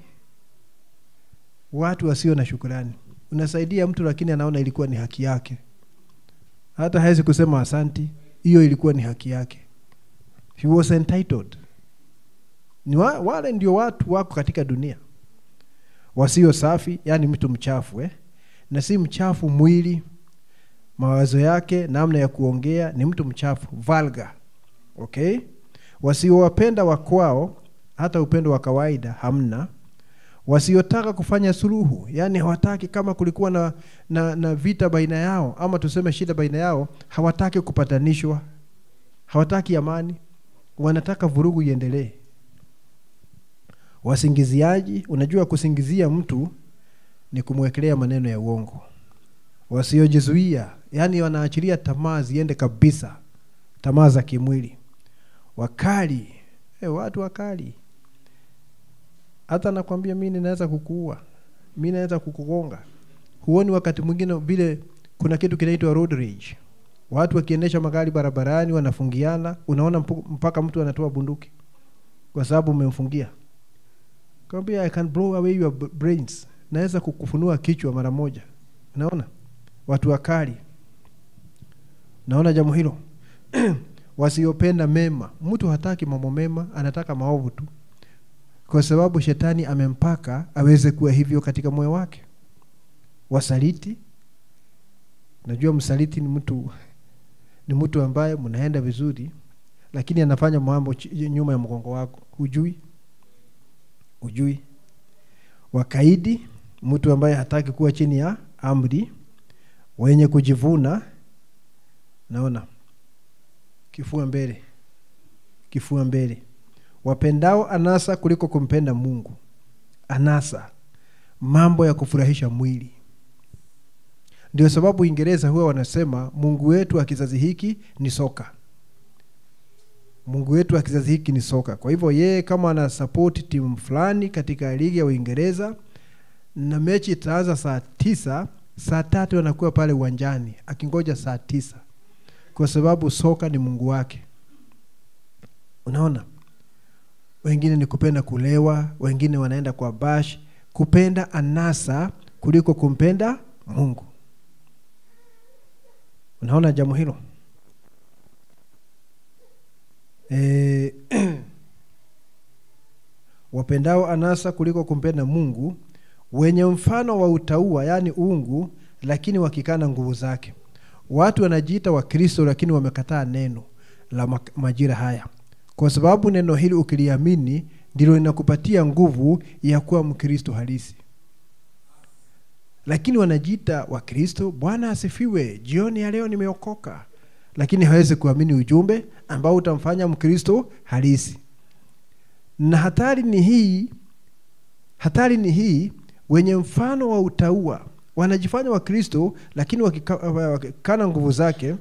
Watu wasio na shukrani. Unasaidia mtu lakini anaona ilikuwa ni haki yake. Hata hawezi kusema asanti, hiyo ilikuwa ni haki yake. He was entitled. Ni wale ndio watu wako katika dunia. Wasio safi, yani mtu mchafu, na si mchafu mwili, mawazo yake, namna ya kuongea, ni mtu mchafu, vulgar. Okay? Wasiowapenda wakwao, hata upendo wa kawaida hamna. Wasiotaka kufanya suluhu, yani hawataki, kama kulikuwa na vita baina yao ama tuseme shida baina yao, hawataki kupatanishwa. Hawataki amani, wanataka vurugu iendelee. Wasingiziaji, unajua kusingizia mtu ni kumwekelea maneno ya uongo. Wasiojizuia, yani wanaachilia tamaa ziende kabisa, tamaa za kimwili. Wakali, watu wakali. Hata nakwambia mimi ninaweza kukuua, mimi naweza kukugonga. Huoni wakati mwingine vile kuna kitu kinaitwa road rage. Watu wakiendesha magari barabarani wanafungiana, unaona mpaka mtu anatoa bunduki kwa sababu umemfungia. Kwambia I can blow away your brains. Naweza kukufunua kichwa mara moja. Unaona? Watu wakali. Naona jambo hilo. Wasiopenda mema. Mtu hataki mambo mema, anataka maovu tu. Kwa sababu shetani amempaka aweze kuwa hivyo katika moyo wake. Wasaliti. Najua msaliti ni mtu ambaye mnaenda vizuri lakini anafanya mambo nyuma ya mgongo wako. Hujui. Wakaidi, mtu ambaye hataki kuwa chini ya amri. Wenye kujivuna, naona kifua mbele. Wapendao anasa kuliko kumpenda Mungu. Anasa, mambo ya kufurahisha mwili. Ndio sababu Uingereza huwa wanasema Mungu wetu wa kizazi hiki ni soka. Mungu wetu wa kizazi hiki ni soka. Kwa hivyo yeye kama ana support timu fulani katika ligi ya Uingereza na mechi itaanza saa 9, saa 3 anakuwa pale uwanjani akingoja saa 9. Kwa sababu soka ni Mungu wake. Unaona? Wengine ni kupenda kulewa, wengine wanaenda kwa bash, kupenda anasa kuliko kumpenda Mungu. Unaona jambo hilo? Wapendao anasa kuliko kumpenda Mungu, wenye mfano wa utauwa, yani uungu, lakini wakikana nguvu zake. Watu wanajiita wa Kristo lakini wamekataa neno la majira haya. Kwa sababu neno hili ukiliamini ndilo linakupatia nguvu ya kuwa Mkristo halisi. Lakini wanajiita wa Kristo, Bwana asifiwe, jioni ya leo nimeokoka. Lakini hawezi kuamini ujumbe ambao utamfanya Mkristo halisi. Na hatari ni hii, wenye mfano wa utauwa, wanajifanya wa Kristo lakini wakikana nguvu zake,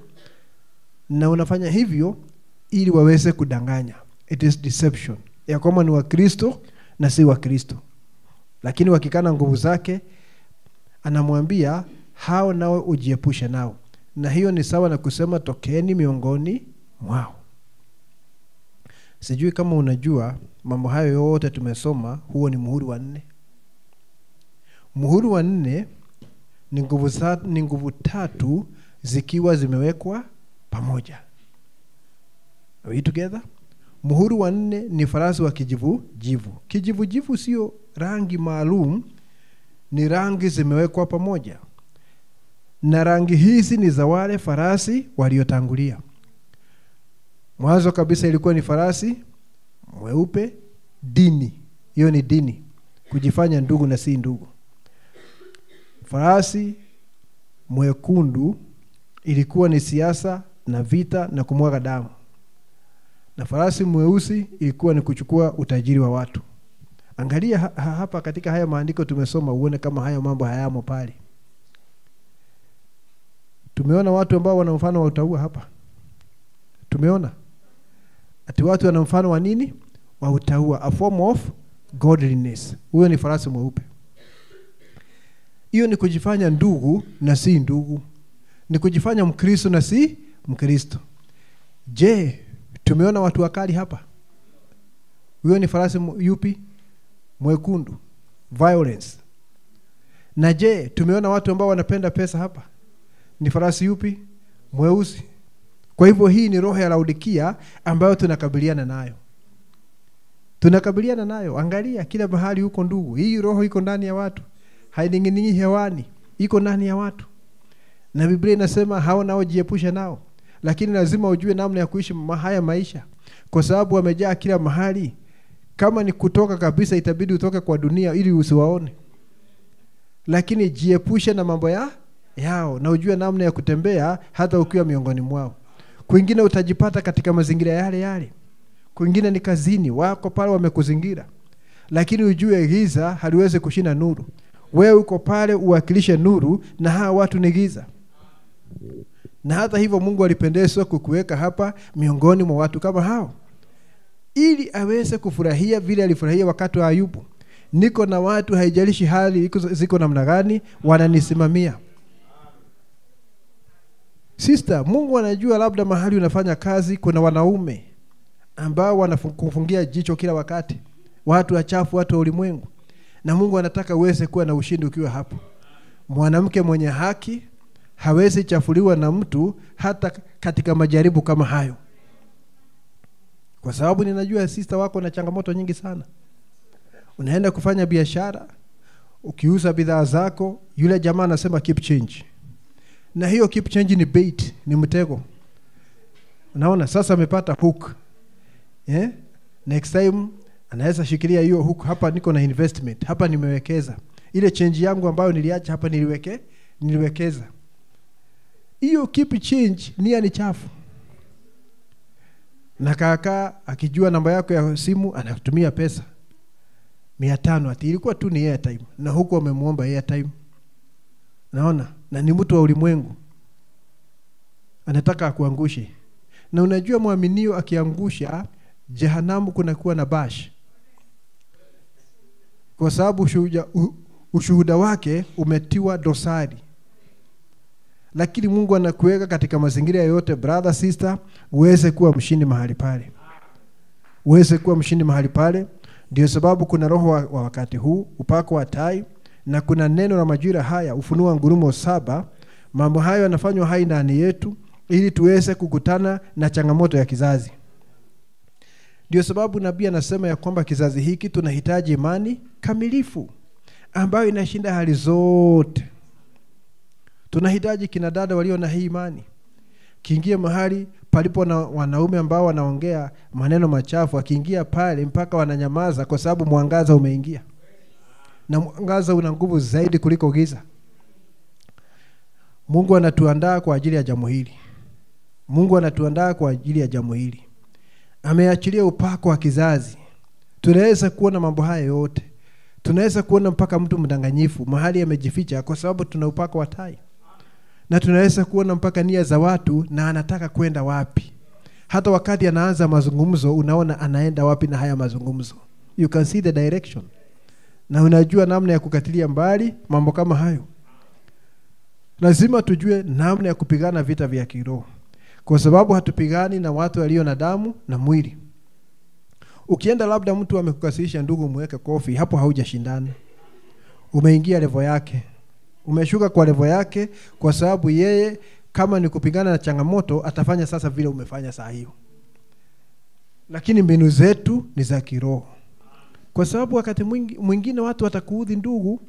na unafanya hivyo ili waweze kudanganya. It is deception. Ya kwamba ni wa Kristo na si wa Kristo. lakini wakikana nguvu zake anamwambia hao nao ujiepushe nao. Na hiyo ni sawa na kusema tokeni miongoni mwao. Sijui kama unajua mambo hayo yote tumesoma, huo ni muhuri wa 4. Muhuri wa 4 ni nguvu 3 zikiwa zimewekwa pamoja. Are we together? Muhuri wa 4 ni farasi wa kijivu. Kijivu sio rangi maalum, ni rangi zimewekwa pamoja. Na rangi hizi ni za wale farasi waliotangulia. Mwanzo kabisa ilikuwa ni farasi mweupe, dini. Hiyo ni dini, kujifanya ndugu na si ndugu. Farasi mwekundu ilikuwa ni siasa na vita na kumwaga damu. Na farasi mweusi ilikuwa ni kuchukua utajiri wa watu. Angalia hapa katika haya maandiko tumesoma, uone kama haya mambo hayamo pale. Tumeona watu ambao wana mfano wa utaua hapa. Tumeona ati watu wana mfano wa nini? Wa utaua, a form of godliness. Huyo ni farasi mweupe. Hiyo ni kujifanya ndugu na si ndugu. Ni kujifanya Mkristo na si Mkristo. Je, tumeona watu wakali hapa? Huyo ni farasi yupi? Mwekundu, violence. Na je, tumeona watu ambao wanapenda pesa hapa? Ni farasi yupi? Mweusi. Kwa hivyo hii ni roho ya Laodikia ambayo tunakabiliana nayo. Angalia kila mahali huko ndugu. Hii roho iko ndani ya watu. Haining'inii hewani, iko ndani ya watu. Na Biblia inasema hao nao jiepushe nao. Lakini lazima ujue namna ya kuishi haya maisha, kwa sababu wamejaa kila mahali. Kama ni kutoka kabisa, itabidi utoke kwa dunia ili usiwaone. Lakini jiepushe na mambo yao na ujue namna ya kutembea hata ukiwa miongoni mwao. Kwingine utajipata katika mazingira yale. Kwingine ni kazini, wako pale wamekuzingira. Lakini ujue giza haliwezi kushinda nuru. Wewe uko pale uwakilishe nuru na hawa watu ni giza. Na hata hivyo Mungu alipendezwa kukuweka hapa miongoni mwa watu kama hao, ili aweze kufurahia vile alifurahia wakati wa Ayubu. Niko na watu, haijalishi hali ziko namna gani, wananisimamia. Sister, Mungu anajua labda mahali unafanya kazi kuna wanaume ambao wanakufungia jicho kila wakati, watu wachafu, watu wa ulimwengu. Na Mungu anataka uweze kuwa na ushindi ukiwa hapo. Mwanamke mwenye haki hawezi chafuliwa na mtu hata katika majaribu kama hayo. Kwa sababu ninajua sister wako na changamoto nyingi sana. Unaenda kufanya biashara, ukiuza bidhaa zako, yule jamaa anasema keep change. Na hiyo keep change ni bait, ni mtego. Unaona sasa amepata hook. Next time anaweza shikilia hiyo hook, hapa niko na investment, hapa nimewekeza. Ile change yangu ambayo niliacha hapa niliwekeza. Hiyo keep change ni chafu. Na kaka akijua namba yako ya simu anatumia pesa 500, ati ilikuwa tu ni airtime, na huko amemuomba airtime. Naona, na ni mtu wa ulimwengu, anataka akuangushe. Na unajua muaminio akiangusha, jehanamu kunakuwa na bash, kwa sababu ushuhuda wake umetiwa dosari. Lakini Mungu anakuweka katika mazingira yote, brother sister, uweze kuwa mshindi mahali pale. Ndio sababu kuna roho wa wakati huu, upako wa tai, na kuna neno la majira haya, Ufunuo ngurumo 7. Mambo hayo yanafanywa hai ndani yetu ili tuweze kukutana na changamoto ya kizazi. Ndio sababu nabii anasema ya kwamba kizazi hiki tunahitaji imani kamilifu ambayo inashinda hali zote. Tunahitaji kina dada walio na hii imani. Kiingia mahali palipo na wanaume ambao wanaongea maneno machafu, akiingia pale mpaka wananyamaza, kwa sababu mwangaza umeingia. Na mwangaza una nguvu zaidi kuliko giza. Mungu anatuandaa kwa ajili ya jambo hili. Ameachilia upako wa kizazi. Tunaweza kuona mambo haya yote. Tunaweza kuona mpaka mtu mdanganyifu mahali amejificha, kwa sababu tuna upako wa tai. Na tunaweza kuona mpaka nia za watu na anataka kwenda wapi. Hata wakati anaanza mazungumzo unaona anaenda wapi na haya mazungumzo. You can see the direction. na unajua namna ya kukatilia mbali mambo kama hayo. Lazima tujue namna ya kupigana vita vya kiroho, kwa sababu hatupigani na watu walio na damu na mwili. Ukienda labda mtu amekukasirisha ndugu, mweke kofi, hapo haujashindana. Umeingia level yake. Umeshuka kwa level yake, kwa sababu yeye kama ni kupigana na changamoto atafanya sasa vile umefanya saa hiyo. Lakini mbinu zetu ni za kiroho. Kwa sababu wakati mwingine watu watakuudhi ndugu,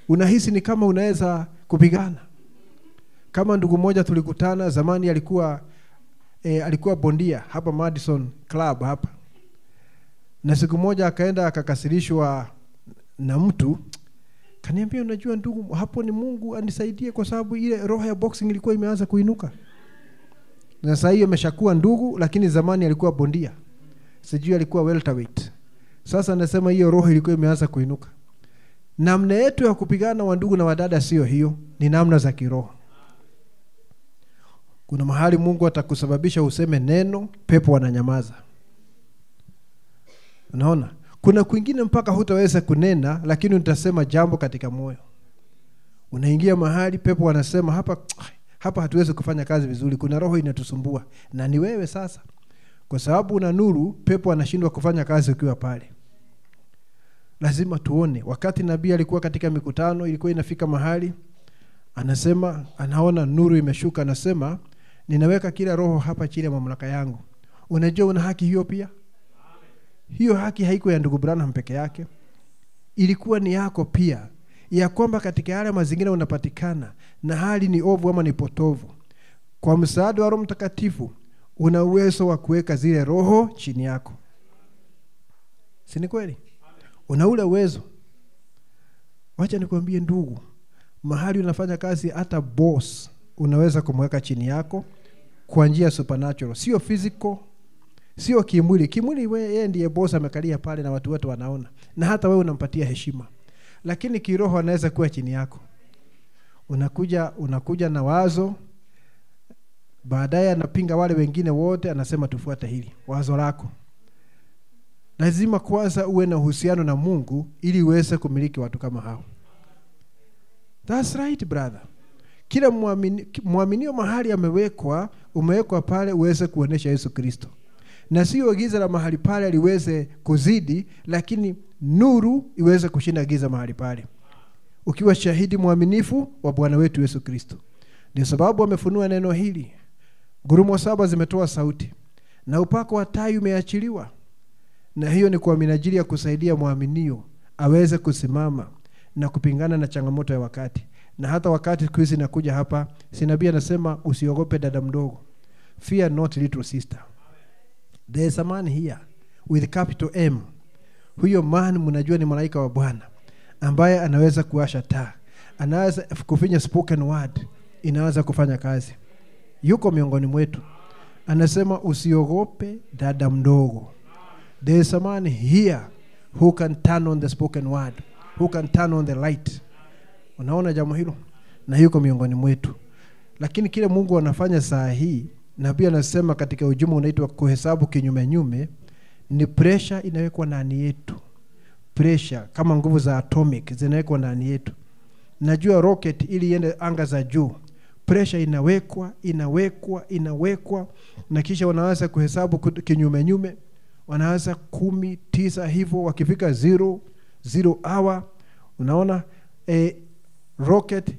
unahisi ni kama unaweza kupigana. Kama ndugu mmoja tulikutana zamani, alikuwa bondia hapa Madison Club hapa. Na siku moja akaenda akakasirishwa na mtu, kaniambia, unajua ndugu, hapo ni Mungu anisaidie kwa sababu ile roho ya boxing ilikuwa imeanza kuinuka. Na sasa hiyo ameshakuwa ndugu, lakini zamani alikuwa bondia. Sijui alikuwa welterweight. Sasa anasema hiyo roho ilikuwa imeanza kuinuka. Namna yetu ya kupigana wa ndugu na wadada sio hiyo, ni namna za kiroho. Kuna mahali Mungu atakusababisha useme neno, pepo wananyamaza. Unaona? Kuna kwingine mpaka hutaweza kunena, lakini utasema jambo katika moyo. Unaingia mahali pepo wanasema hapa hatuwezi kufanya kazi vizuri, kuna roho inatusumbua. Na ni wewe sasa. Kwa sababu una nuru, pepo anashindwa kufanya kazi ukiwa pale. Lazima tuone. Wakati nabii alikuwa katika mikutano, ilikuwa inafika mahali anasema, anaona nuru imeshuka, anasema, ninaweka kila roho hapa chini ya mamlaka yangu. Unajua una haki hiyo pia? Hiyo haki haiko ya ndugu Branham peke yake. Ilikuwa ni yako pia. Ya kwamba katika yale mazingira unapatikana na hali ni ovu ama ni potovu, kwa msaada wa Roho Mtakatifu una uwezo wa kuweka zile roho chini yako. Si ni kweli? Una ule uwezo. Wacha nikwambie ndugu, mahali unafanya kazi, hata boss unaweza kumweka chini yako kwa njia supernatural, sio physical, sio kimwili. Kimwili yeye ndiye boss, amekalia pale na watu wote wanaona, na hata wewe unampatia heshima. Lakini kiroho anaweza kuwa chini yako. Unakuja na wazo, baadaye anapinga wale wengine wote, anasema tufuate hili wazo lako. Lazima kwanza uwe na uhusiano na Mungu ili uweze kumiliki watu kama hao. That's right brother. Kila muaminio mahali umewekwa pale uweze kuonesha Yesu Kristo. Na sio giza la mahali pale liweze kuzidi, lakini nuru iweze kushinda giza mahali pale. Ukiwa shahidi mwaminifu wa Bwana wetu Yesu Kristo. Ndio sababu amefunua neno hili. Ngurumo 7 zimetoa sauti na upako wa tai umeachiliwa. Na hiyo ni kwa minajili ya kusaidia muaminio aweze kusimama na kupingana na changamoto ya wakati. Na hata wakati krizi inakuja hapa, sinabii anasema usiogope dada mdogo. Fear not little sister. There is a man here with capital M. Huyo man mnajua ni malaika wa Bwana ambaye anaweza kuwasha taa. Anaweza kufinya spoken word, inaweza kufanya kazi. Yuko miongoni mwetu. Anasema usiogope dada mdogo. There is a man here who can turn on the spoken word, who can turn on the light. Unaona jambo hilo? Na yuko miongoni mwetu. Lakini kile Mungu anafanya saa hii, nabii anasema katika ujumbe unaitwa kuhesabu kinyume, ni pressure inawekwa ndani yetu. Pressure kama nguvu za atomic zinawekwa ndani yetu. Najua rocket ili iende anga za juu, pressure inawekwa na kisha wanaanza kuhesabu kinyume. Wanaanza 10, 9 hivyo, wakifika 0 hour unaona rocket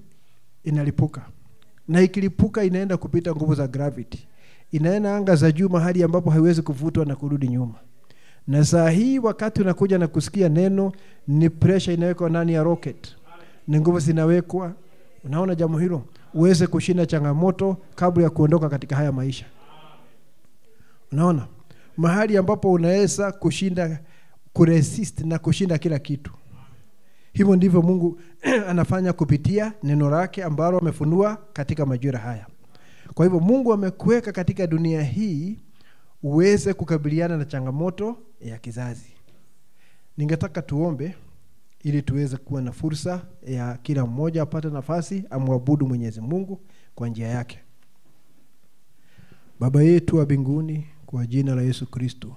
inalipuka. Na ikilipuka inaenda kupita nguvu za gravity. Inaenda anga za juu mahali ambapo haiwezi kuvutwa na kurudi nyuma. Na saa hii wakati unakuja na kusikia neno, ni pressure inawekwa ndani ya rocket. Ni nguvu zinawekwa. Unaona jambo hilo? Uweze kushinda changamoto kabla ya kuondoka katika haya maisha. Unaona? Mahali ambapo unaweza kushinda, kuresist na kushinda kila kitu. Hivyo ndivyo Mungu anafanya kupitia neno lake ambalo amefunua katika majira haya. Kwa hivyo Mungu amekuweka katika dunia hii uweze kukabiliana na changamoto ya kizazi. Ningetaka tuombe ili tuweze kuwa na fursa ya kila mmoja apate nafasi amwabudu Mwenyezi Mungu kwa njia yake. Baba yetu wa mbinguni, kwa jina la Yesu Kristo,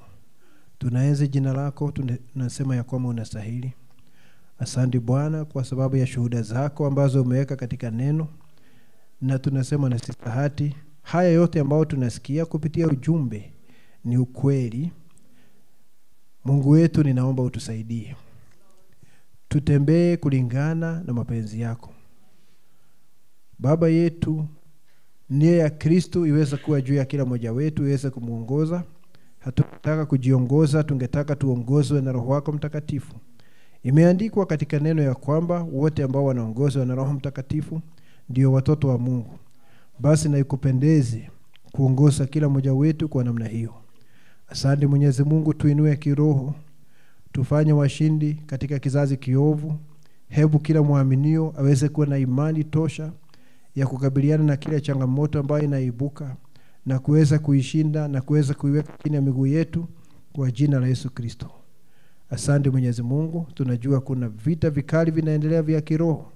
tunaenzi jina lako, tunasema ya kwamba unastahili. Asante Bwana kwa sababu ya shuhuda zako ambazo umeweka katika neno, na tunasema na sisi hati haya yote ambao tunasikia kupitia ujumbe ni ukweli. Mungu wetu, ninaomba utusaidie tutembee kulingana na mapenzi yako. Baba yetu, nia ya Kristo iweze kuwa juu ya kila mmoja wetu, iweze kumuongoza. Hatutaka kujiongoza, tungetaka tuongozwe na Roho wako Mtakatifu. Imeandikwa katika neno ya kwamba wote ambao wanaongozwa na Roho Mtakatifu ndio watoto wa Mungu. Basi na ikupendeze kuongoza kila mmoja wetu kwa namna hiyo. Asante Mwenyezi Mungu, tuinue kiroho, tufanye washindi katika kizazi kiovu. Hebu kila muaminio aweze kuwa na imani tosha ya kukabiliana na kila changamoto ambayo inaibuka na kuweza kuishinda na kuweza kuiweka chini ya miguu yetu kwa jina la Yesu Kristo. Asante Mwenyezi Mungu, tunajua kuna vita vikali vinaendelea vya kiroho.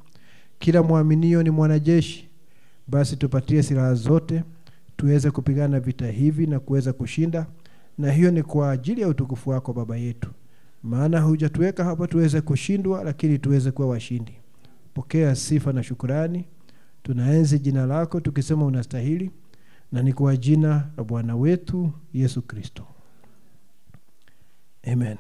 Kila muaminio ni mwanajeshi. Basi tupatie silaha zote tuweze kupigana vita hivi na kuweza kushinda, na hiyo ni kwa ajili ya utukufu wako Baba yetu. Maana hujatuweka hapa tuweze kushindwa, lakini tuweze kuwa washindi. Pokea sifa na shukrani. Tunaenzi jina lako tukisema unastahili, na ni kwa jina la Bwana wetu Yesu Kristo. Amen.